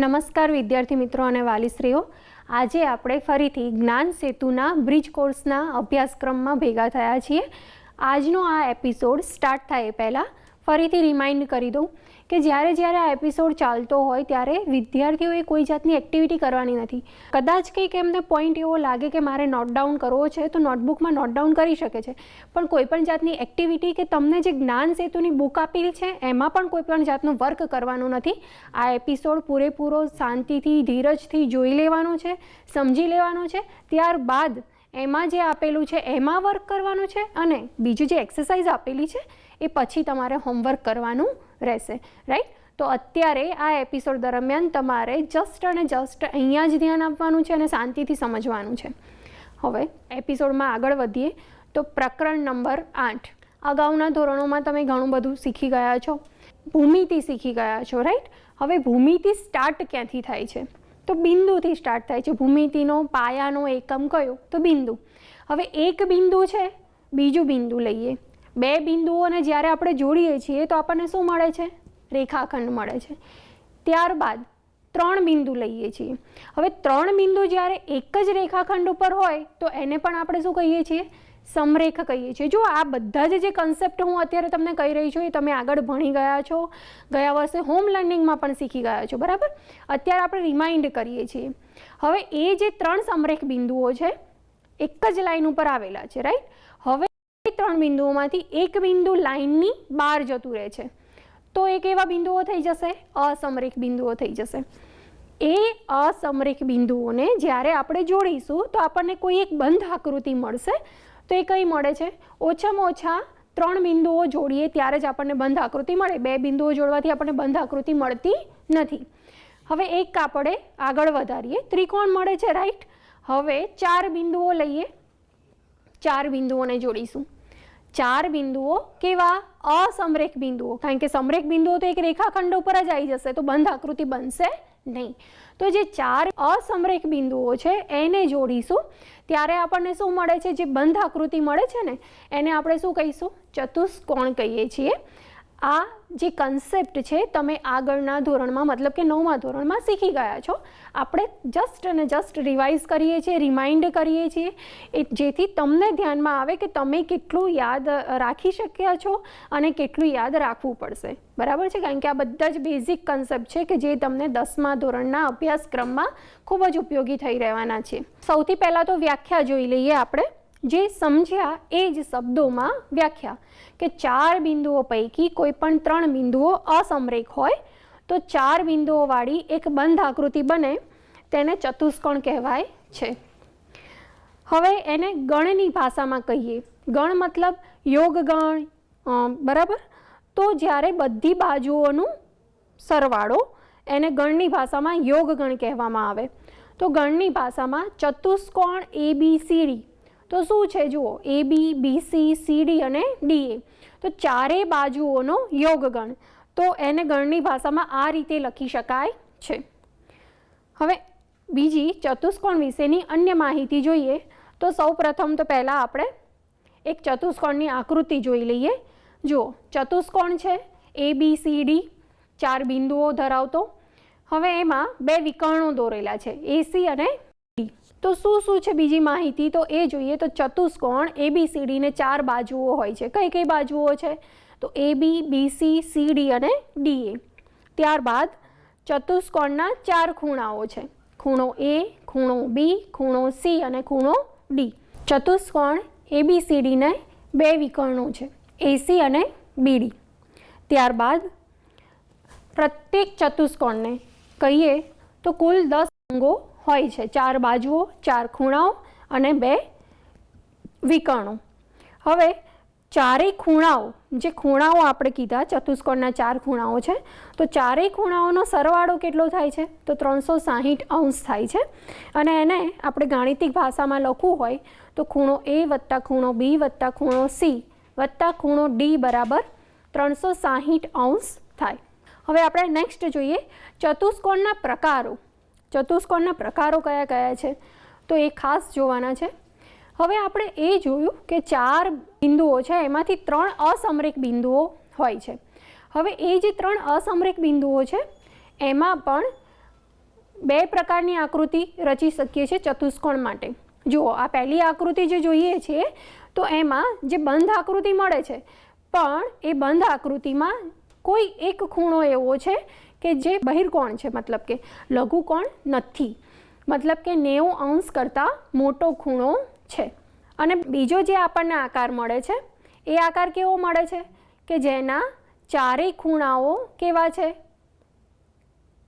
નમસ્કાર વિદ્યાર્થી મિત્રો અને વાલીશ્રીઓ, આજે આપણે ફરીથી જ્ઞાન સેતુના બ્રિજ કોર્સના અભ્યાસક્રમમાં ભેગા થયા છીએ. આજનો આ એપિસોડ સ્ટાર્ટ થાય પહેલાં ફરીથી રિમાઇન્ડ કરી દઉં કે જ્યારે આ એપિસોડ ચાલતો હોય ત્યારે વિદ્યાર્થીઓએ કોઈ જાતની એક્ટિવિટી કરવાની નથી. કદાચ કંઈક એમને પોઈન્ટ એવો લાગે કે મારે નોટ ડાઉન કરવો છે તો નોટબુકમાં નોટ ડાઉન કરી શકે છે, પણ કોઈપણ જાતની એક્ટિવિટી કે તમને જે જ્ઞાન સેતુની બુક આપેલ છે એમાં પણ કોઈપણ જાતનું વર્ક કરવાનું નથી. આ એપિસોડ પૂરેપૂરો શાંતિથી ધીરજથી જોઈ લેવાનો છે, સમજી લેવાનો છે, ત્યારબાદ એમાં જે આપેલું છે એમાં વર્ક કરવાનું છે અને બીજું જે એક્સરસાઇઝ આપેલી છે એ પછી તમારે હોમવર્ક કરવાનું રહેશે. રાઈટ? તો અત્યારે આ એપિસોડ દરમિયાન તમારે જસ્ટ અહીંયા જ ધ્યાન આપવાનું છે અને શાંતિથી સમજવાનું છે. હવે એપિસોડમાં આગળ વધીએ તો પ્રકરણ નંબર 8. અગાઉના ધોરણોમાં તમે ઘણું બધું શીખી ગયા છો, ભૂમિતિ શીખી ગયા છો. રાઈટ? હવે ભૂમિતિ સ્ટાર્ટ ક્યાંથી થાય છે? તો બિંદુથી સ્ટાર્ટ થાય છે. ભૂમિતિનો પાયાનો એકમ કયો? તો બિંદુ. હવે એક બિંદુ છે, બીજું બિંદુ લઈએ. બે બિંદુઓને જ્યારે આપણે જોડીએ છીએ તો આપણને શું મળે છે? રેખાખંડ મળે છે. ત્યારબાદ 3 બિંદુ લઈએ છીએ. હવે 3 બિંદુ જ્યારે એક જ રેખાખંડ ઉપર હોય તો એને પણ આપણે શું કહીએ છીએ? સમરેખ કહીએ છીએ. જો આ બધા જે કન્સેપ્ટ હું અત્યારે તમને કહી રહી છું એ તમે આગળ ભણી ગયા છો, ગયા વર્ષે હોમ લર્નિંગમાં પણ શીખી ગયા છો. બરાબર? અત્યારે આપણે રિમાઇન્ડ કરીએ છીએ. હવે એ જે 3 સમરેખ બિંદુઓ છે એક જ લાઈન ઉપર આવેલા છે. રાઈટ? હવે 3 બિંદુઓમાંથી એક બિંદુ લાઈનની બહાર જતું રહે છે તો એ કેવા બિંદુઓ થઈ જશે? અસમરેખ બિંદુઓ થઈ જશે. એ અસમરેખ બિંદુઓને જ્યારે આપણે જોડીશું તો આપણને કોઈ એક બંધ આકૃતિ મળશે. તો એ કઈ મળે છે? ઓછામાં ઓછા 3 બિંદુઓ જોડીએ ત્યારે જ આપણને બંધ આકૃતિ મળે. 2 બિંદુઓ જોડવાથી આપણને બંધ આકૃતિ મળતી નથી. હવે એક આપણે આગળ વધારીએ, ત્રિકોણ મળે છે. રાઈટ? હવે 4 બિંદુઓ લઈએ, 4 બિંદુઓને જોડીશું. 4 બિંદુઓ કેવા? અસમરેખ બિંદુઓ. કારણ કે સમરેખ બિંદુઓ તો એક રેખાખંડ ઉપર જ આવી જશે તો બંધ આકૃતિ બનશે નહીં. તો જે 4 અસમરેખ બિંદુઓ છે એને જોડીશું ત્યારે આપણને શું મળે છે? જે બંધ આકૃતિ મળે છે ને એને આપણે શું કહીશું? ચતુષ્કોણ કહીએ છીએ. આ જે કન્સેપ્ટ છે તમે આગળના ધોરણમાં મતલબ કે 9મા ધોરણમાં શીખી ગયા છો. આપણે જસ્ટ રિવાઇઝ કરીએ છીએ, રિમાઇન્ડ કરીએ છીએ જેથી તમને ધ્યાનમાં આવે કે તમે કેટલું યાદ રાખી શક્યા છો અને કેટલું યાદ રાખવું પડશે. બરાબર છે? કારણ કે આ બધા જ બેઝિક કન્સેપ્ટ છે કે જે તમને 10મા ધોરણના અભ્યાસક્રમમાં ખૂબ જ ઉપયોગી થઈ રહેવાના છે. સૌથી પહેલાં તો વ્યાખ્યા જોઈ લઈએ આપણે. જે સમજ્યા એ જ શબ્દોમાં વ્યાખ્યા કે 4 બિંદુઓ પૈકી કોઈ પણ 3 બિંદુઓ અસમરેખ હોય તો 4 બિંદુઓવાળી એક બંધ આકૃતિ બને તેને ચતુષ્કોણ કહેવાય છે. હવે એને ગણની ભાષામાં કહીએ. ગણ મતલબ યોગ ગણ. બરાબર? તો જ્યારે બધી બાજુઓનું સરવાળો એને ગણની ભાષામાં યોગ ગણ કહેવામાં આવે. તો ગણની ભાષામાં ચતુષ્કોણ ABCD તો શું છે? જુઓ, AB, BC, CD અને DA તો ચારેય બાજુઓનો યોગગણ. તો એને ગણની ભાષામાં આ રીતે લખી શકાય છે. હવે બીજી ચતુષ્કોણ વિશેની અન્ય માહિતી જોઈએ તો સૌપ્રથમ તો પહેલાં આપણે એક ચતુષ્કોણની આકૃતિ જોઈ લઈએ. જુઓ, ચતુષ્કોણ છે ABCD, 4 બિંદુઓ ધરાવતો. હવે એમાં 2 વિકર્ણો દોરેલા છે, AC અને D. તો શું છે બીજી માહિતી? તો એ જોઈએ તો ચતુષ્કોણ ABCD ને 4 બાજુઓ હોય છે. કઈ કઈ બાજુઓ છે? તો AB, BC, CD અને DA. ત્યારબાદ ચતુષ્કોણના 4 ખૂણાઓ છે. ખૂણો A, ખૂણો B, ખૂણો C અને ખૂણો D. ચતુષ્કોણ ABCD ને 2 વિકર્ણો છે, AC અને BD. ત્યારબાદ પ્રત્યેક ચતુષ્કોણને કહીએ તો કુલ 10 અંગો હોય છે. 4 બાજુઓ, 4 ખૂણાઓ અને 2 વિકર્ણો. હવે ચારેય ખૂણાઓ, જે ખૂણાઓ આપણે કીધા ચતુષ્કોણના 4 ખૂણાઓ છે તો ચારેય ખૂણાઓનો સરવાળો કેટલો થાય છે? તો 360 અંશ થાય છે. અને એને આપણે ગાણિતિક ભાષામાં લખવું હોય તો ખૂણો A વત્તા ખૂણો B વત્તા ખૂણો C વત્તા ખૂણો D બરાબર 360 અંશ થાય. હવે આપણે નેક્સ્ટ જોઈએ ચતુષ્કોણના પ્રકારો. ચતુષ્કોણના પ્રકારો કયા કયા છે તો એ ખાસ જોવાના છે. હવે આપણે એ જોયું કે 4 બિંદુઓ છે એમાંથી 3 અસમરેખ બિંદુઓ હોય છે. હવે એ જે 3 અસમરેખ બિંદુઓ છે એમાં પણ બે પ્રકારની આકૃતિ રચી શકીએ છીએ ચતુષ્કોણ માટે. જુઓ, આ પહેલી આકૃતિ જે જોઈએ છીએ તો એમાં જે બંધ આકૃતિ મળે છે, પણ એ બંધ આકૃતિમાં કોઈ એક ખૂણો એવો છે કે જે બહિર્કોણ છે, મતલબ કે લઘુકોણ નથી, મતલબ કે 90 અંશ કરતાં મોટો ખૂણો છે. અને બીજો જે આપણને આકાર મળે છે એ આકાર કેવો મળે છે કે જેના ચારેય ખૂણાઓ કેવા છે,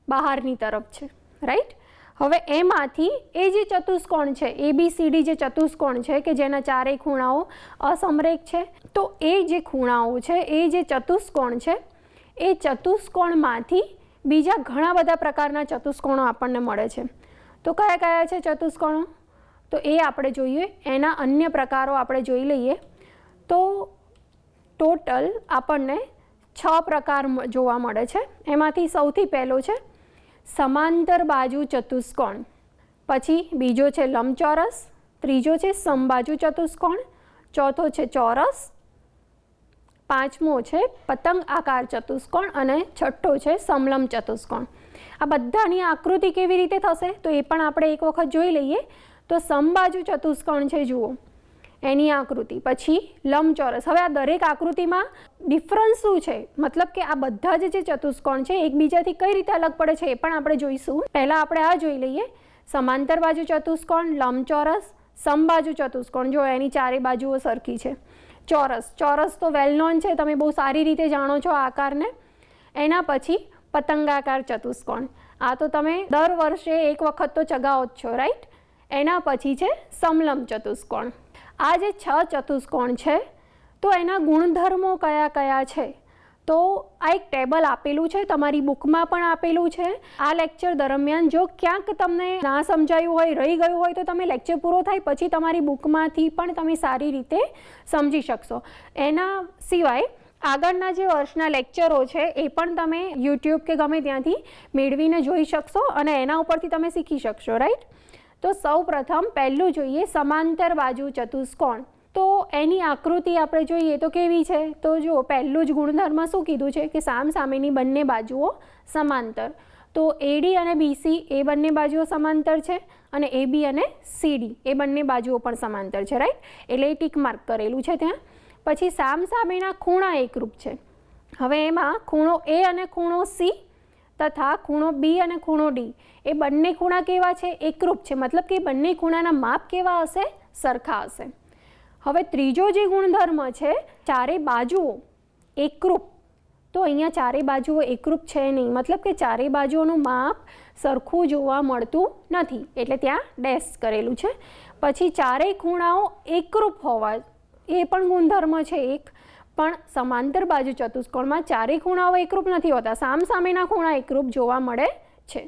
બહારની તરફ છે, રાઈટ. હવે એમાંથી એ જે ચતુષ્કોણ છે, ABCD જે ચતુષ્કોણ છે કે જેના ચારેય ખૂણાઓ અસમરેખ છે, તો એ જે ખૂણાઓ છે, એ જે ચતુષ્કોણ છે, એ ચતુષ્કોણમાંથી બીજા ઘણા બધા પ્રકારના ચતુષ્કોણો આપણને મળે છે. તો કયા કયા છે ચતુષ્કોણો? તો એ આપણે જોઈએ, એના અન્ય પ્રકારો આપણે જોઈ લઈએ. તો ટોટલ આપણને 6 પ્રકાર જોવા મળે છે. એમાંથી સૌથી પહેલો છે સમાંતર બાજુ ચતુષ્કોણ, પછી બીજો છે લંબચોરસ, ત્રીજો છે સમબાજુ ચતુષ્કોણ, ચોથો છે ચોરસ, પાંચમો છે પતંગ આકાર ચતુષ્કોણ અને છઠ્ઠો છે સમલંબ ચતુષ્કોણ. આ બધાની આકૃતિ કેવી રીતે થશે તો એ પણ આપણે એક વખત જોઈ લઈએ. તો સમબાજુ ચતુષ્કોણ છે, જુઓ એની આકૃતિ, પછી લંબચોરસ. હવે આ દરેક આકૃતિમાં ડિફરન્સ શું છે, મતલબ કે આ બધા જે ચતુષ્કોણ છે એકબીજાથી કઈ રીતે અલગ પડે છે એ પણ આપણે જોઈશું. પહેલાં આપણે આ જોઈ લઈએ, સમાંતર બાજુ ચતુષ્કોણ, લંબચોરસ, સમબાજુ ચતુષ્કોણ, જો એની ચારે બાજુઓ સરખી છે. ચોરસ, ચોરસ તો વેલ નોન છે, તમે બહુ સારી રીતે જાણો છો આ આકારને. એના પછી પતંગાકાર ચતુષ્કોણ, આ તો તમે દર વર્ષે એક વખત તો ચગાવો જ છો, રાઈટ. એના પછી છે સમલંબ ચતુષ્કોણ. આ જે 6 ચતુષ્કોણ છે તો એના ગુણધર્મો કયા કયા છે તો આ એક ટેબલ આપેલું છે, તમારી બુકમાં પણ આપેલું છે. આ લેક્ચર દરમિયાન જો ક્યાંક તમને ના સમજાયું હોય, રહી ગયું હોય, તો તમે લેક્ચર પૂરો થાય પછી તમારી બુકમાંથી પણ તમે સારી રીતે સમજી શકશો. એના સિવાય આગળના જે વર્ષના લેક્ચરો છે એ પણ તમે યુટ્યુબ કે ગમે ત્યાંથી મેળવીને જોઈ શકશો અને એના ઉપરથી તમે શીખી શકશો, રાઈટ. તો સૌ પ્રથમ પહેલું જોઈએ સમાંતર બાજુ ચતુષ્કોણ. તો એની આકૃતિ આપણે જોઈએ તો કેવી છે, તો જો પહેલું જ ગુણધર્મ શું કીધું છે કે સામસામેની બંને બાજુઓ સમાંતર. તો AD અને BC એ બંને બાજુઓ સમાંતર છે અને AB અને CD એ બંને બાજુઓ પણ સમાંતર છે, રાઈટ. એટલે એ ટીક માર્ક કરેલું છે ત્યાં. પછી સામસામેના ખૂણા એકરૂપ છે. હવે એમાં ખૂણો A અને ખૂણો C તથા ખૂણો B અને ખૂણો D એ બંને ખૂણા કેવા છે, એકરૂપ છે, મતલબ કે બંને ખૂણાના માપ કેવા હશે, સરખા હશે. હવે ત્રીજો જે ગુણધર્મ છે ચારે બાજુઓ એકરૂપ. તો અહીંયા ચારે બાજુઓ એકરૂપ છે નહીં, મતલબ કે ચારે બાજુઓનું માપ સરખું જોવા મળતું નથી, એટલે ત્યાં ડેશ કરેલું છે. પછી ચારેય ખૂણાઓ એકરૂપ હોવા એ પણ ગુણધર્મ છે એક, પણ સમાંતર બાજુ ચતુષ્કોણમાં ચારેય ખૂણાઓ એકરૂપ નથી હોતા, સામસામેના ખૂણા એકરૂપ જોવા મળે છે.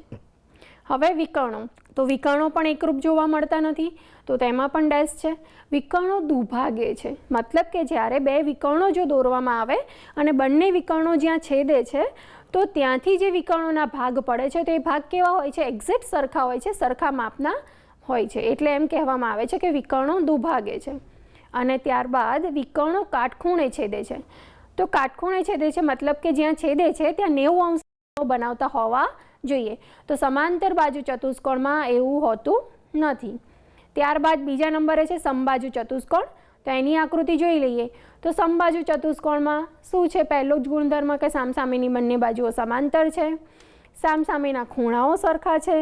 હવે વિકર્ણો, તો વિકર્ણો પણ એકરૂપ જોવા મળતા નથી, તો તેમાં પણ ડેશ છે. વિકર્ણો દુભાગે છે, મતલબ કે જ્યારે બે વિકર્ણો જો દોરવામાં આવે અને બંને વિકર્ણો જ્યાં છેદે છે તો ત્યાંથી જે વિકર્ણોના ભાગ પડે છે તો એ ભાગ કેવા હોય છે, એક્ઝેક્ટ સરખા હોય છે, સરખા માપના હોય છે, એટલે એમ કહેવામાં આવે છે કે વિકર્ણો દુભાગે છે. અને ત્યારબાદ વિકર્ણો કાટખૂણે છેદે છે. તો કાટખૂણે છેદે છે મતલબ કે જ્યાં છેદે છે ત્યાં 90 અંશ બનાવતા હોવા જોઈએ. તો સમાંતર બાજુ ચતુષ્કોણમાં એવું હોતું નથી. ત્યારબાદ બીજા નંબરે છે સમબાજુ ચતુષ્કોણ. તો એની આકૃતિ જોઈ લઈએ. તો સમબાજુ ચતુષ્કોણમાં શું છે, પહેલો જ ગુણધર્મ કે સામસામેની બંને બાજુઓ સમાંતર છે, સામસામેના ખૂણાઓ સરખા છે,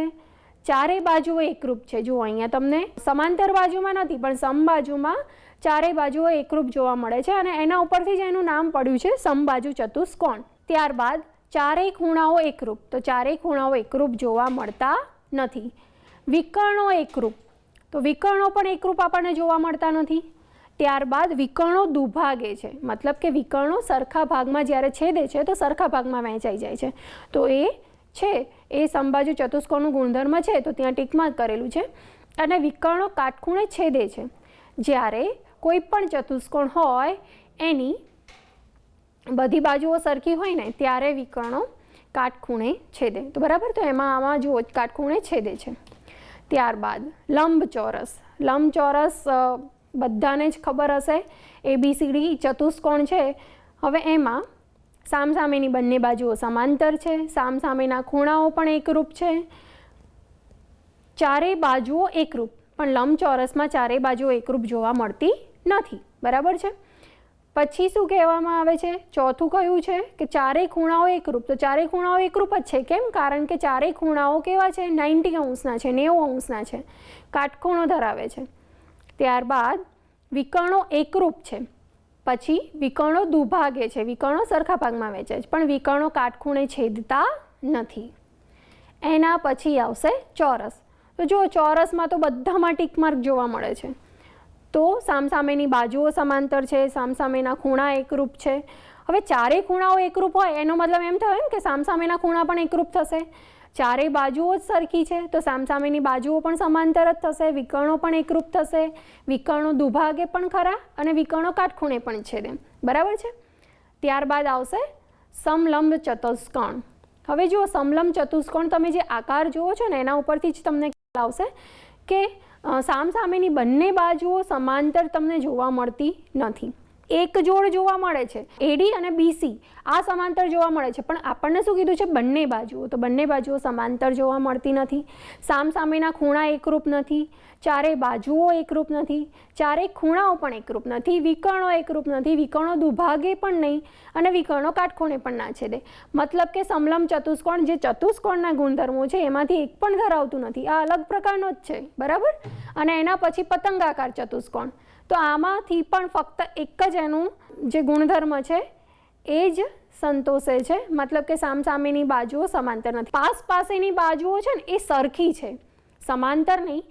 ચારે બાજુઓ એકરૂપ છે. જુઓ અહીંયા તમને સમાંતર બાજુમાં નથી પણ સમબાજુમાં ચારે બાજુઓ એકરૂપ જોવા મળે છે અને એના ઉપરથી જ એનું નામ પડ્યું છે સમબાજુ ચતુષ્કોણ. ત્યારબાદ ચારેય ખૂણાઓ એકરૂપ. તો ચારેય ખૂણાઓ એકરૂપ જોવા મળતા નથી. વિકર્ણો એકરૂપ, તો વિકર્ણો પણ એકરૂપ આપણને જોવા મળતા નથી. ત્યારબાદ વિકર્ણો દુભાગે છે, મતલબ કે વિકર્ણો સરખા ભાગમાં જ્યારે છેદે છે તો સરખા ભાગમાં વહેંચાઈ જાય છે. તો એ છે એ સમબાજુ ચતુષ્કોણનું ગુણધર્મ છે, તો ત્યાં ટીક માર્ક કરેલું છે. અને વિકર્ણો કાટખૂણે છેદે છે, જ્યારે કોઈ પણ ચતુષ્કોણ હોય એની બધી બાજુઓ સરખી હોય ને ત્યારે વિકર્ણો કાટખૂણે છેદે. તો બરાબર, તો આમાં જુઓ કાટખૂણે છેદે છે. ત્યારબાદ લંબચોરસ. લંબચોરસ બધાને જ ખબર હશે, ABCD ચતુષ્કોણ છે. હવે એમાં સામસામેની બંને બાજુઓ સમાંતર છે, સામસામેના ખૂણાઓ પણ એકરૂપ છે, ચારેય બાજુઓ એકરૂપ, પણ લંબચોરસમાં ચારેય બાજુઓ એકરૂપ જોવા મળતી નથી, બરાબર છે. પછી શું કહેવામાં આવે છે, ચોથું કયું છે કે ચારેય ખૂણાઓ એકરૂપ. તો ચારેય ખૂણાઓ એકરૂપ જ છે. કેમ? કારણ કે ચારેય ખૂણાઓ કેવા છે, 90 અંશના છે, 90 અંશના છે, કાટખૂણો ધરાવે છે. ત્યારબાદ વિકર્ણો એકરૂપ છે. પછી વિકર્ણો દુભાગે છે, વિકર્ણો સરખા ભાગમાં વહેંચાય છે, પણ વિકર્ણો કાટખૂણે છેદતા નથી. એના પછી આવશે ચોરસ. તો જો ચોરસમાં તો બધામાં ટીક માર્ક જોવા મળે છે. તો સામસામેની બાજુઓ સમાંતર છે, સામસામેના ખૂણા એકરૂપ છે. હવે ચારેય ખૂણાઓ એકરૂપ હોય એનો મતલબ એમ થયો ને કે સામસામેના ખૂણા પણ એકરૂપ થશે. ચારેય બાજુઓ જ સરખી છે તો સામસામેની બાજુઓ પણ સમાંતર જ થશે, વિકર્ણો પણ એકરૂપ થશે, વિકર્ણો દુભાગે પણ ખરા અને વિકર્ણો કાટખૂણે પણ છેદે, બરાબર છે. ત્યારબાદ આવશે સમલંબ ચતુષ્કોણ. હવે જુઓ, સમલંબ ચતુષ્કોણ તમે જે આકાર જુઓ છો ને એના ઉપરથી જ તમને ખ્યાલ આવશે કે સામસામેની બંને બાજુઓ સમાંતર તમને જોવા મળતી નથી. એક જોડ જોવા મળે છે, એડી અને બીસી આ સમાંતર જોવા મળે છે, પણ આપણને શું કીધું છે, બંને બાજુઓ. તો બંને બાજુઓ સમાંતર જોવા મળતી નથી. સામસામેના ખૂણા એકરૂપ નથી, ચારેય બાજુઓ એકરૂપ નથી, ચારેય ખૂણાઓ પણ એકરૂપ નથી, વિકર્ણો એકરૂપ નથી, વિકર્ણો દુભાગે પણ નહીં અને વિકર્ણો કાટખૂણે પણ ના છેદે. મતલબ કે સમલંબ ચતુષ્કોણ જે ચતુષ્કોણના ગુણધર્મો છે એમાંથી એક પણ ધરાવતું નથી. આ અલગ પ્રકારનો જ છે, બરાબર. અને એના પછી પતંગાકાર ચતુષ્કોણ. તો આમાંથી પણ ફક્ત એક જ એનું જે ગુણધર્મ છે એ જ સંતોષે છે, મતલબ કે સામસામેની બાજુઓ સમાંતર નથી. પાસેની બાજુઓ છે ને એ સરખી છે, સમાંતર નહીં,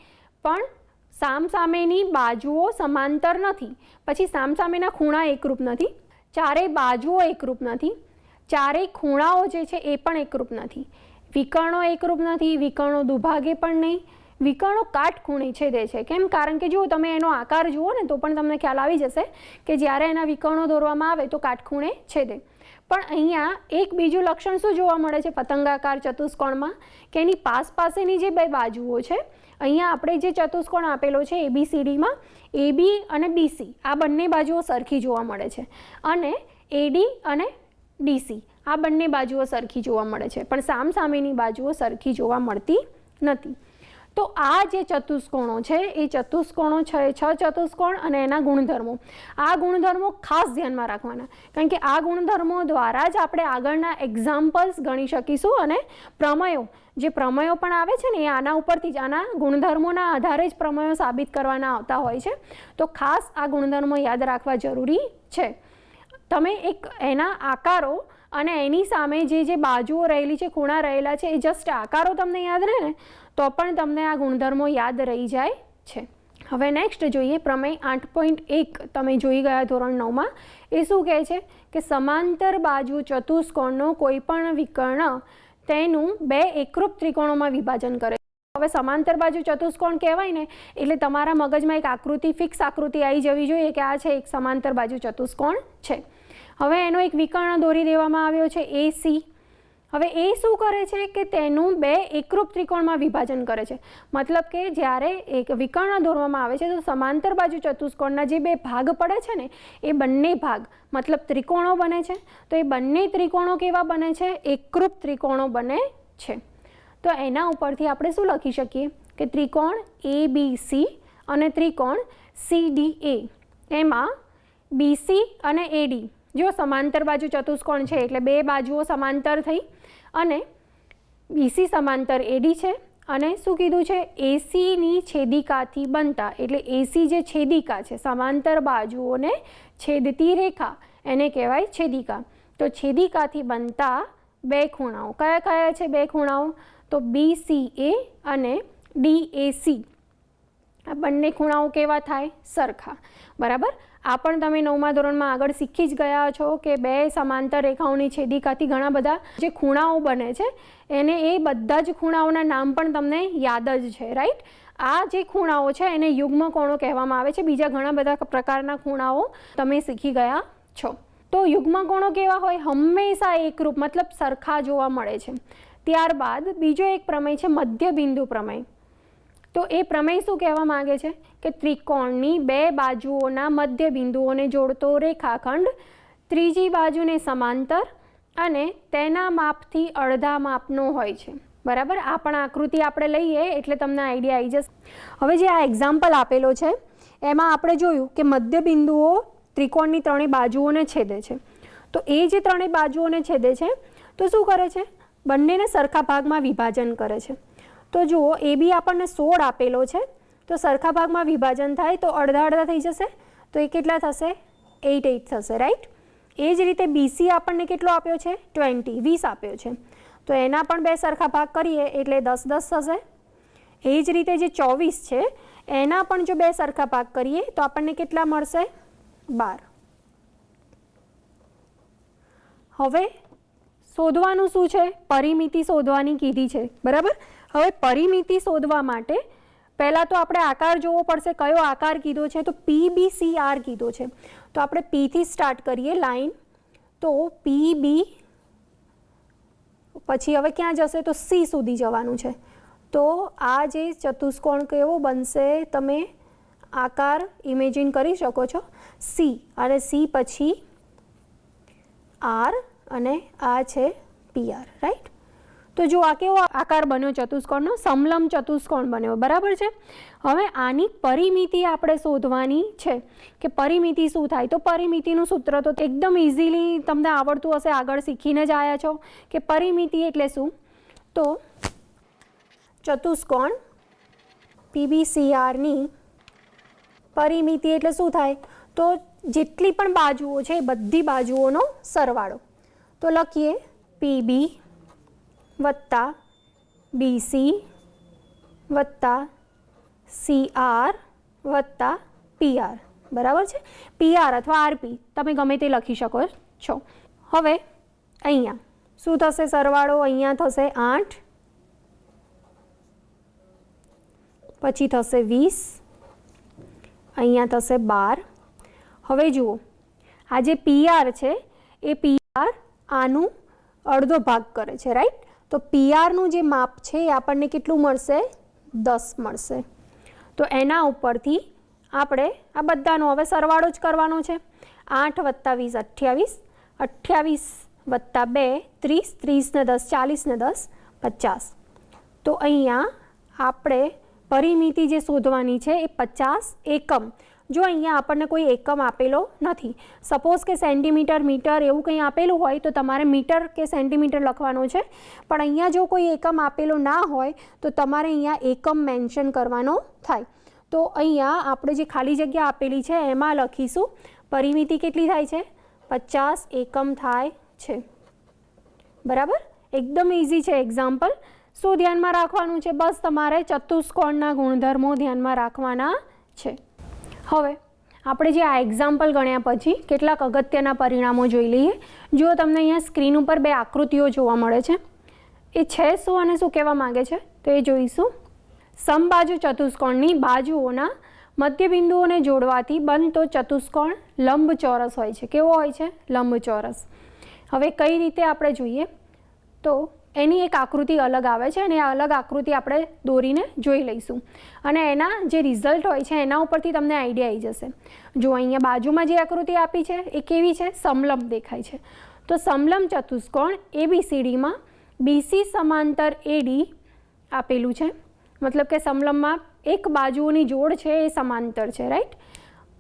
પણ સામસામેની બાજુઓ સમાંતર નથી. પછી સામસામેના ખૂણા એકરૂપ નથી, ચારેય બાજુઓ એકરૂપ નથી, ચારેય ખૂણાઓ જે છે એ પણ એકરૂપ નથી, વિકર્ણો એકરૂપ નથી, વિકર્ણો દુભાગે પણ નહીં, વિકર્ણો કાટખૂણે છેદે છે. કેમ? કારણ કે જો તમે એનો આકાર જુઓ ને તો પણ તમને ખ્યાલ આવી જશે કે જ્યારે એના વિકર્ણો દોરવામાં આવે તો કાટખૂણે છેદે. પણ અહીંયા એક બીજું લક્ષણ શું જોવા મળે છે પતંગાકાર ચતુષ્કોણમાં, કે એની પાસેની જે બે બાજુઓ છે, અહીંયા આપણે જે ચતુષ્કોણ આપેલો છે ABCDમાં, AB અને BC આ બંને બાજુઓ સરખી જોવા મળે છે, અને AD અને DC આ બંને બાજુઓ સરખી જોવા મળે છે, પણ સામસામેની બાજુઓ સરખી જોવા મળતી નથી. તો આ જે ચતુષ્કોણો છે એ ચતુષ્કોણો છે, 6 ચતુષ્કોણ અને એના ગુણધર્મો. આ ગુણધર્મો ખાસ ધ્યાનમાં રાખવાના, કારણ કે આ ગુણધર્મો દ્વારા જ આપણે આગળના એક્ઝામ્પલ્સ ગણી શકીશું અને પ્રમેયો, જે પ્રમેયો પણ આવે છે ને એ આના ઉપરથી જ, આના ગુણધર્મોના આધારે જ પ્રમેયો સાબિત કરવાના આવતા હોય છે. તો ખાસ આ ગુણધર્મો યાદ રાખવા જરૂરી છે. તમે એક એના આકારો અને એની સામે જે બાજુઓ રહેલી છે, ખૂણા રહેલા છે, એ જસ્ટ આકારો તમને યાદ રહે ને તો પણ તમને આ ગુણધર્મો યાદ રહી જાય છે. હવે નેક્સ્ટ જોઈએ પ્રમેય 8.1. તમે જોઈ ગયા ધોરણ 9માં. એ શું કહે છે કે સમાંતર બાજુ ચતુષ્કોણનો કોઈ પણ વિકર્ણ તેનું બે એકરૂપ ત્રિકોણોમાં વિભાજન કરે. હવે સમાંતર બાજુ ચતુષ્કોણ કહેવાય ને એટલે તમારા મગજમાં એક આકૃતિ, ફિક્સ આકૃતિ આવી જવી જોઈએ કે આ છે એક સમાંતર બાજુ ચતુષ્કોણ છે. હવે એનો એક વિકર્ણ દોરી દેવામાં આવ્યો છે AC. હવે એ શું કરે છે કે તેનું બે એકરૂપ ત્રિકોણમાં વિભાજન કરે છે. મતલબ કે જ્યારે એક વિકર્ણ દોરવામાં આવે છે તો સમાંતર બાજુ ચતુષ્કોણના જે બે ભાગ પડે છે ને એ બંને ભાગ મતલબ ત્રિકોણો બને છે. તો એ બંને ત્રિકોણો કેવા બને છે? એકરૂપ ત્રિકોણો બને છે. તો એના ઉપરથી આપણે શું લખી શકીએ કે ત્રિકોણ ABC અને ત્રિકોણ CDA, એમાં BC અને AD જો સમાંતર બાજુ ચતુષ્કોણ છે એટલે બે બાજુઓ સમાંતર થઈ, અને BC સમાંતર AD છે, અને શું કીધું છે ACની છેદિકાથી બનતા, એટલે AC જે છેદિકા છે, સમાંતર બાજુઓને છેદતી રેખા, એને કહેવાય છેદિકા. તો છેદિકાથી બનતા બે ખૂણાઓ કયા કયા છે? બે ખૂણાઓ તો BCA અને DAC. આ બંને ખૂણાઓ કેવા થાય? સરખા, બરાબર. આ પણ તમે 9મા ધોરણમાં આગળ શીખી જ ગયા છો કે બે સમાંતર રેખાઓની છેદિકાથી ઘણા બધા જે ખૂણાઓ બને છે એને એ બધા જ ખૂણાઓના નામ પણ તમને યાદ જ છે, રાઈટ. આ જે ખૂણાઓ છે એને યુગ્મ કોણો કહેવામાં આવે છે. બીજા ઘણા બધા પ્રકારના ખૂણાઓ તમે શીખી ગયા છો. તો યુગ્મ કોણો કેવા હોય? હંમેશા એકરૂપ, મતલબ સરખા જોવા મળે છે. ત્યારબાદ બીજો એક પ્રમેય છે મધ્યબિંદુ પ્રમેય. તો એ પ્રમેય શું કહેવા માંગે છે કે ત્રિકોણની બે બાજુઓના મધ્ય બિંદુઓને જોડતો રેખાખંડ ત્રીજી બાજુને સમાંતર અને તેના માપથી અડધા માપનો હોય છે. બરાબર. આ પણ આકૃતિ આપણે લઈએ એટલે તમને આઈડિયા આવી જશે. હવે જે આ એક્ઝામ્પલ આપેલો છે એમાં આપણે જોયું કે મધ્ય બિંદુઓ ત્રિકોણની ત્રણેય બાજુઓને છેદે છે. તો એ જે ત્રણેય બાજુઓને છેદે છે તો શું કરે છે? બંનેને સરખા ભાગમાં વિભાજન કરે છે. તો જુઓ, એ બી આપણને 16 આપેલો છે, તો સરખા ભાગમાં વિભાજન થાય તો અડધા અડધા થઈ જશે. તો એ કેટલા થશે? 8 8 થશે, રાઈટ. એ જ રીતે BC આપણને કેટલો આપ્યો છે? 20 આપ્યો છે. તો એના પણ બે સરખા ભાગ કરીએ એટલે 10 10 થશે. એ જ રીતે જે 24 છે એના પણ જો બે સરખા ભાગ કરીએ તો આપણને કેટલા મળશે? 12. હવે શોધવાનું શું છે? પરિમિતિ શોધવાની કીધી છે, બરાબર. હવે પરિમિતિ શોધવા માટે પહેલાં તો આપણે આકાર જોવો પડશે. કયો આકાર કીધો છે? તો PBCR કીધો છે. તો આપણે P થી સ્ટાર્ટ કરીએ લાઈન. તો PB પછી હવે ક્યાં જશે? તો C સુધી જવાનું છે. તો આ જે ચતુષ્કોણ કેવો બનશે તમે આકાર ઇમેજિન કરી શકો છો. C અને C પછી R અને આ છે PR, રાઈટ. તો જો આ કેવો આકાર બન્યો ચતુષ્કોણનો? સમલંબ ચતુષ્કોણ બન્યો, બરાબર છે. હવે આની પરિમિતિ આપણે શોધવાની છે કે પરિમિતિ શું થાય. તો પરિમિતિનું સૂત્ર તો એકદમ ઇઝીલી તમને આવડતું હશે, આગળ શીખીને જ આવ્યા છો કે પરિમિતિ એટલે શું. તો ચતુષ્કોણ PBCRની પરિમિતિ એટલે શું થાય? તો જેટલી પણ બાજુઓ છે એ બધી બાજુઓનો સરવાળો. તો લખીએ PB વત્તા BC વત્તા CR વત્તા PR, બરાબર છે. PR અથવા RP તમે ગમે તે લખી શકો છો. હવે અહીંયા શું થશે સરવાળો? અહીંયા થશે 8, પછી થશે 20, અહીંયા થશે 12. હવે જુઓ, આ જે PR છે એ PR આનું અડધો ભાગ કરે છે, રાઈટ. તો PRનું જે માપ છે એ આપણને કેટલું મળશે? 10 મળશે. તો એના ઉપરથી આપણે આ બધાનો હવે સરવાળો જ કરવાનો છે. 8 વત્તા 20 28, 28 વત્તા 2 30, 30 ને 10 40 ને 10 50. તો અહીંયા આપણે પરિમિતિ જે શોધવાની છે એ 50 એકમ. જો અહીંયા આપણને કોઈ એકમ આપેલો નથી, સપોઝ કે સેન્ટીમીટર, મીટર એવું કંઈ આપેલું હોય તો તમારે મીટર કે સેન્ટીમીટર લખવાનો છે. પણ અહીંયા જો કોઈ એકમ આપેલો ના હોય તો તમારે અહીંયા એકમ મેન્શન કરવાનો થાય. તો અહીંયા આપણે જે ખાલી જગ્યા આપેલી છે એમાં લખીશું પરિમિતિ કેટલી થાય છે? 50 એકમ થાય છે, બરાબર. એકદમ ઇઝી છે એક્ઝામ્પલ. શું ધ્યાનમાં રાખવાનું છે? બસ તમારે ચતુષ્કોણના ગુણધર્મો ધ્યાનમાં રાખવાના છે. હવે આપણે જે આ એક્ઝામ્પલ ગણ્યા પછી કેટલાક અગત્યના પરિણામો જોઈ લઈએ. જો તમને અહીંયા સ્ક્રીન ઉપર બે આકૃતિઓ જોવા મળે છે, એ છે શું અને શું કહેવા માગે છે તો એ જોઈશું. સમબાજુ ચતુષ્કોણની બાજુઓના મધ્યબિંદુઓને જોડવાથી બનતો ચતુષ્કોણ લંબચોરસ હોય છે. કેવો હોય છે? લંબચોરસ. હવે કઈ રીતે આપણે જોઈએ તો એની એક આકૃતિ અલગ આવે છે અને આ અલગ આકૃતિ આપણે દોરીને જોઈ લઈશું અને એના જે રિઝલ્ટ હોય છે એના ઉપરથી તમને આઈડિયા આવી જશે. જો અહીંયા બાજુમાં જે આકૃતિ આપી છે એ કેવી છે? સમલંબ દેખાય છે. તો સમલંબ ચતુષ્કોણ ABCDમાં BC સમાંતર AD આપેલું છે, મતલબ કે સમલંબમાં એક બાજુઓની જોડ છે એ સમાંતર છે, રાઈટ.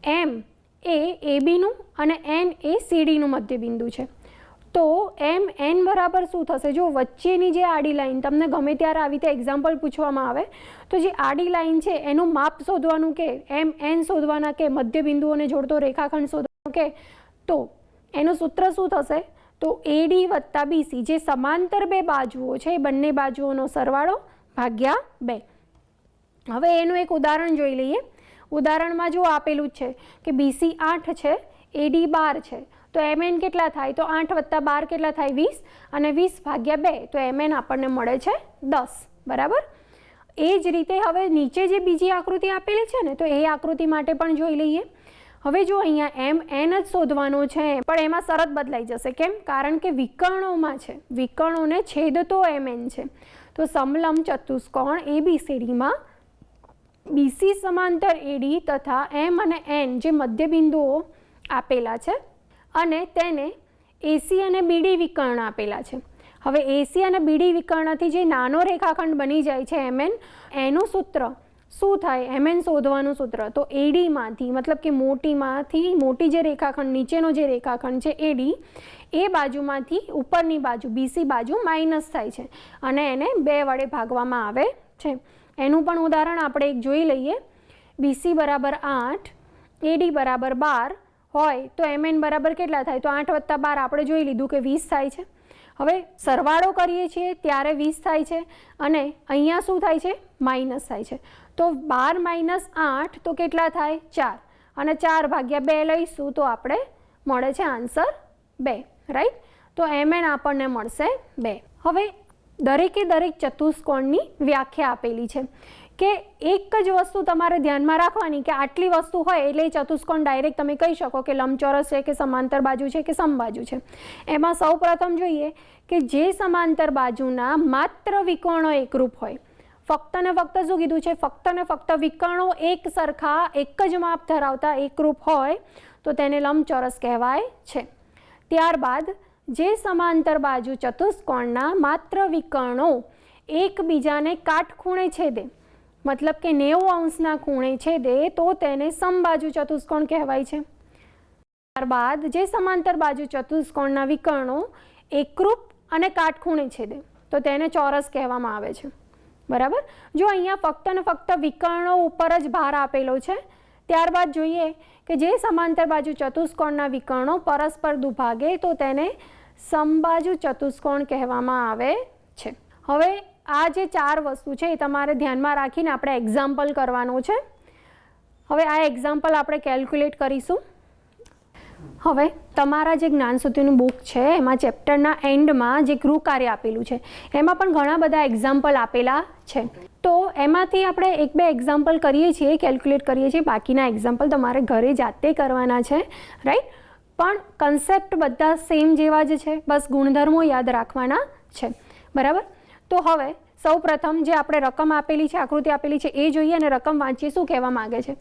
M એ ABનું અને N એ CDનું મધ્યબિંદુ છે. તો MN બરાબર શું થશે? જો વચ્ચેની જે આડી લાઈન તમને ગમે ત્યારે આવી રીતે એક્ઝામ્પલ પૂછવામાં આવે તો જે આડી લાઈન છે એનું માપ શોધવાનું કે MN શોધવાના કે મધ્યબિંદુઓને જોડતો રેખાખંડ શોધવાનો કે તો એનું સૂત્ર શું થશે? તો AD વત્તા BC જે સમાંતર બે બાજુઓ છે એ બંને બાજુઓનો સરવાળો ભાગ્યા 2. હવે એનું એક ઉદાહરણ જોઈ લઈએ. ઉદાહરણમાં જો આપેલું જ છે કે BC 8 છે, AD 12 છે. તો MN કેટલા થાય? તો 8 વત્તા 12 કેટલા થાય? 20 અને 20 ભાગ્યા 2 તો MN આપણને મળે છે 10, બરાબર. એ જ રીતે હવે નીચે જે બીજી આકૃતિ આપેલી છે ને તો એ આકૃતિ માટે પણ જોઈ લઈએ. હવે જો અહીંયા MN જ શોધવાનો છે પણ એમાં શરત બદલાઈ જશે. કેમ? કારણ કે વિકર્ણોમાં છે, વિકર્ણોને છેદતો MN છે. તો સમલંબ ચતુષ્કોણ ABCDમાં BC સમાંતર AD તથા M અને N જે મધ્યબિંદુઓ આપેલા છે અને તેને AC અને BD વિકર્ણ આપેલા છે. હવે એસી અને બીડી વિકર્ણથી જે નાનો રેખાખંડ બની જાય છે એમએન, એનું સૂત્ર શું થાય? એમએન શોધવાનું સૂત્ર તો એડીમાંથી, મતલબ કે મોટી જે રેખાખંડ, નીચેનો જે રેખાખંડ છે એડી, એ બાજુમાંથી ઉપરની બાજુ બીસી બાજુ માઇનસ થાય છે અને એને 2 વડે ભાગવામાં આવે છે. એનું પણ ઉદાહરણ આપણે એક જોઈ લઈએ. બીસી બરાબર 8, એડી બરાબર 12 હોય તો એમએન બરાબર કેટલા થાય? તો 8 + 12 આપણે જોઈ લીધું કે 20 થાય છે. હવે સરવાળો કરીએ છીએ ત્યારે 20 થાય છે અને અહીંયા શું થાય છે? માઇનસ થાય છે. તો 12 - 8 તો કેટલા થાય? 4 અને 4 ભાગ્યા 2 લઈશું તો આપણે મળે છે આન્સર 2, રાઈટ? તો એમએન આપણને મળશે 2. હવે દરેક ચતુષ્કોણની વ્યાખ્યા આપેલી છે કે એક જ વસ્તુ તમારે ધ્યાનમાં રાખવાની કે આટલી વસ્તુ હોય એટલે ચતુષ્કોણ ડાયરેક્ટ તમે કહી શકો કે લંબચોરસ છે કે સમાંતર બાજુ છે કે સમબાજુ છે. એમાં સૌ પ્રથમ જોઈએ કે જે સમાંતર બાજુના માત્ર વિકર્ણો એકરૂપ હોય, ફક્ત ને ફક્ત શું કીધું છે? ફક્ત ને ફક્ત વિકર્ણો એક સરખા, એક જ માપ ધરાવતા એકરૂપ હોય તો તેને લંબચોરસ કહેવાય છે. ત્યારબાદ જે સમાંતર બાજુ ચતુષ્કોણના માત્ર વિકર્ણો એકબીજાને કાટખૂણે છેદે, મતલબ કે 90° ખૂણે છેદે તો તેને સમબાજુ ચતુષ્કોણ કહેવાય છે. ત્યારબાદ જે સમાંતર બાજુ ચતુષ્કોણના વિકર્ણો એકરૂપ અને કાટખૂણે છેદે તો તેને ચોરસ કહેવામાં આવે છે. બરાબર? જો અહીંયા ફક્ત ને ફક્ત વિકર્ણો ઉપર જ ભાર આપેલો છે. ત્યારબાદ જોઈએ કે જે સમાંતર બાજુ ચતુષ્કોણના વિકર્ણો પરસ્પર દુભાગે તો તેને સમબાજુ ચતુષ્કોણ કહેવામાં આવે છે. હવે આ જે 4 વસ્તુ છે એ તમારે ધ્યાનમાં રાખીને આપણે એક્ઝામ્પલ કરવાનું છે. હવે આ એક્ઝામ્પલ આપણે કેલ્ક્યુલેટ કરીશું. હવે તમારા જે જ્ઞાનસુધીનું બુક છે એમાં ચેપ્ટરના એન્ડમાં જે ગૃહ કાર્ય આપેલું છે એમાં પણ ઘણા બધા એક્ઝામ્પલ આપેલા છે. તો એમાંથી આપણે 1-2 એક્ઝામ્પલ કરીએ છીએ, કેલ્ક્યુલેટ કરીએ છીએ. બાકીના એક્ઝામ્પલ તમારે ઘરે જાતે કરવાના છે, રાઈટ? પણ કન્સેપ્ટ બધા સેમ જેવા જ છે, બસ ગુણધર્મો યાદ રાખવાના છે. બરાબર? તો હવે સૌ પ્રથમ જે આપણે રકમ આપેલી છે, આકૃતિ આપેલી છે એ જોઈએ અને રકમ વાંચીએ શું કહેવા માગે છે.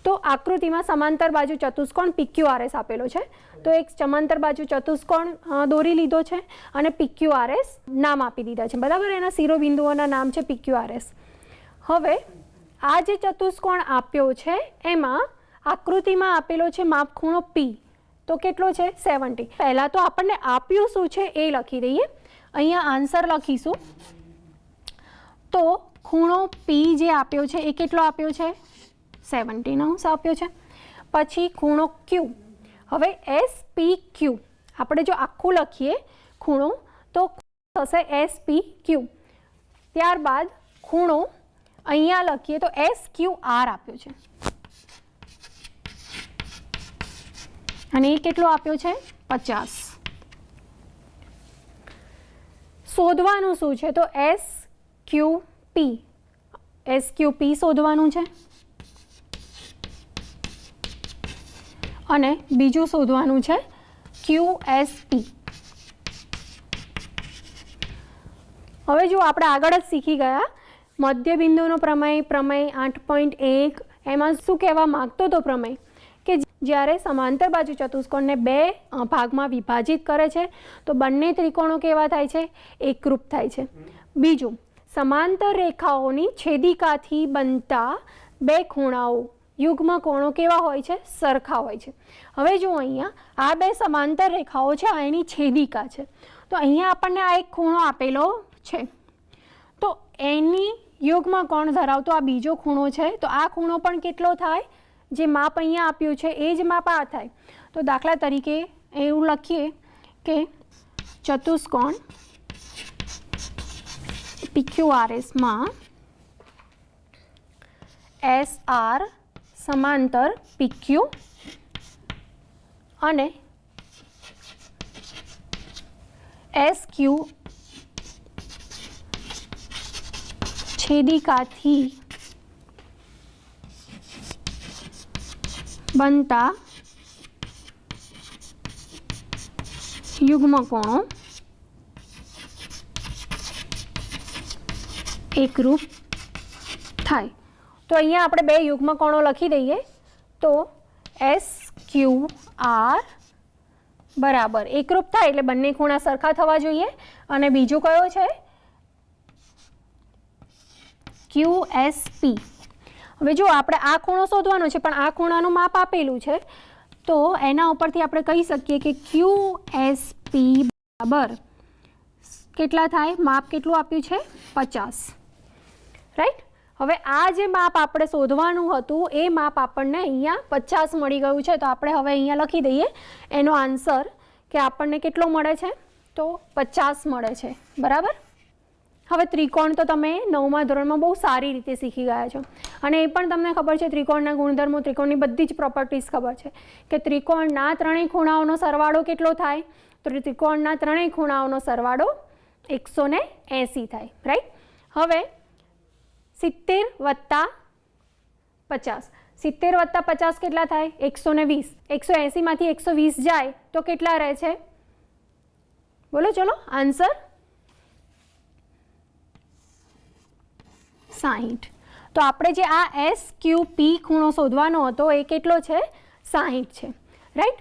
તો આકૃતિમાં સમાંતર બાજુ ચતુષ્કોણ PQRS આપેલો છે. તો એક સમાંતર બાજુ ચતુષ્કોણ દોરી લીધો છે અને PQRS નામ આપી દીધા છે. બરાબર? એના શિરોબિંદુઓના નામ છે PQRS. હવે આ જે ચતુષ્કોણ આપ્યો છે એમાં આકૃતિમાં આપેલો છે માપખૂણો P. તો કેટલો છે? 70. પહેલાં તો આપણને આપ્યું શું છે એ લખી દઈએ. અહીંયા આન્સર લખીશું. તો ખૂણો P જે આપ્યો છે એ કેટલો આપ્યો છે? 70° આપ્યો છે. પછી ખૂણો Q. હવે SPQ આપણે જો આખું લખીએ ખૂણો તો થશે SPQ. ત્યારબાદ ખૂણો અહીંયા લખીએ તો SQR આપ્યો છે અને એ કેટલો આપ્યો છે? 50. શોધવાનું શું છે? તો SQP શોધવાનું છે અને બીજું શોધવાનું છે QSP. હવે જો આપણે આગળ જ શીખી ગયા મધ્યબિંદુનો પ્રમેય, પ્રમેય 8.1 એમાં શું કહેવા માગતો હતો પ્રમેય? કે જ્યારે સમાંતર બાજુ ચતુષ્કોણને 2 ભાગમાં વિભાજિત કરે છે તો બંને ત્રિકોણો કેવા થાય છે? એકરૂપ થાય છે. બીજું, સમાંતર રેખાઓની છેદિકાથી બનતા 2 ખૂણાઓ યુગ્મ કોણો કેવા હોય છે? સરખા હોય છે. હવે જો અહીંયા આ 2 સમાંતર રેખાઓ છે, આ એની છેદિકા છે. તો અહીંયા આપણને આ એક ખૂણો આપેલો છે તો એની યુગ્મ કોણ ધરાવતો આ બીજો ખૂણો છે. તો આ ખૂણો પણ કેટલો થાય? જે માપ અહીંયા આપ્યું છે એ જ માપ આ થાય. તો દાખલા તરીકે એવું લખીએ કે ચતુષ્કોણ PQRSમાં SR સમાંતર PQ અને SQ છેદિકાથી બનતા યુગ્મ કોણો એકરૂપ થાય. તો અહીંયા આપણે 2 યુગ્મ કોણો લખી દઈએ. તો SQR બરાબર, એકરૂપ થાય એટલે બંને ખૂણા સરખા થવા જોઈએ. અને બીજો કયો છે? QSP. હવે જો આપણે આ ખૂણો શોધવાનો છે, પણ આ ખૂણાનું માપ આપેલું છે, તો એના ઉપરથી આપણે કહી શકીએ કે QSP બરાબર કેટલા થાય? માપ કેટલું આપ્યું છે? 50. રાઈટ. હવે આ જે માપ આપણે શોધવાનું હતું એ માપ આપણને અહીંયા 50 મળી ગયું છે. તો આપણે હવે અહીંયા લખી દઈએ એનો આન્સર કે આપણને કેટલો મળે છે? તો 50 મળે છે. બરાબર. હવે ત્રિકોણ તો તમે 9મા ધોરણમાં બહુ સારી રીતે શીખી ગયા છો, અને એ પણ તમને ખબર છે ત્રિકોણના ગુણધર્મો, ત્રિકોણની બધી જ પ્રોપર્ટીઝ ખબર છે કે ત્રિકોણના ત્રણેય ખૂણાઓનો સરવાળો કેટલો થાય? તો ત્રિકોણના ત્રણેય ખૂણાઓનો સરવાળો 180 થાય. રાઈટ. હવે 70 વત્તા 50, 70 વત્તા 50 કેટલા થાય? 120. 180માંથી 120 જાય તો કેટલા રહે છે? બોલો ચલો આન્સર. 60. તો આપણે જે આ SQP ખૂણો શોધવાનો હતો એ કેટલો છે? 60 છે. રાઈટ.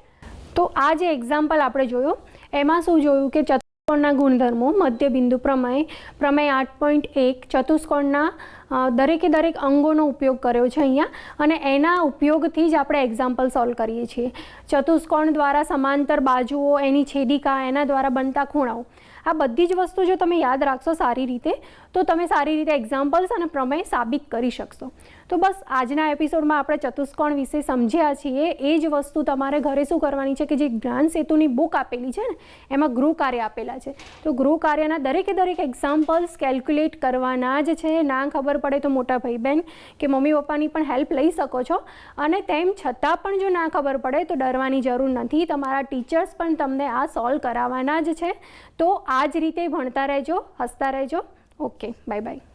તો આ જે એક્ઝામ્પલ આપણે જોયું એમાં શું જોયું કે ચતુષ્કોણના ગુણધર્મો, મધ્યબિંદુ પ્રમેય, પ્રમેય 8.1, ચતુષ્કોણના દરેકે દરેક અંગોનો ઉપયોગ કર્યો છે અહીંયા, અને એના ઉપયોગથી જ આપણે એક્ઝામ્પલ સોલ્વ કરીએ છીએ. ચતુષ્કોણ દ્વારા સમાંતર બાજુઓ, એની છેદિકા, એના દ્વારા બનતા ખૂણાઓ, આ બધી જ વસ્તુ જો તમે યાદ રાખશો સારી રીતે તો તમે સારી રીતે એક્ઝામ્પલ્સ અને પ્રમેય સાબિત કરી શકશો. તો બસ આજના એપિસોડમાં આપણે ચતુષ્કોણ વિશે સમજ્યા છીએ. એ જ વસ્તુ તમારે ઘરે શું કરવાની છે કે જે જ્ઞાન સેતુની બુક આપેલી છે ને એમાં ગૃહ કાર્ય આપેલા છે, તો ગૃહ કાર્યના દરેકે દરેક એક્ઝામ્પલ્સ કેલ્ક્યુલેટ કરવાના જ છે. ના ખબર પડે તો મોટા ભાઈ બહેન કે મમ્મી પપ્પાની પણ હેલ્પ લઈ શકો છો, અને તેમ છતાં પણ જો ના ખબર પડે તો ડરવાની જરૂર નથી. તમારા ટીચર્સ પણ તમને આ સોલ્વ કરાવવાના જ છે. તો આ જ રીતે ભણતા રહેજો, હસતા રહેજો. Okay, bye bye.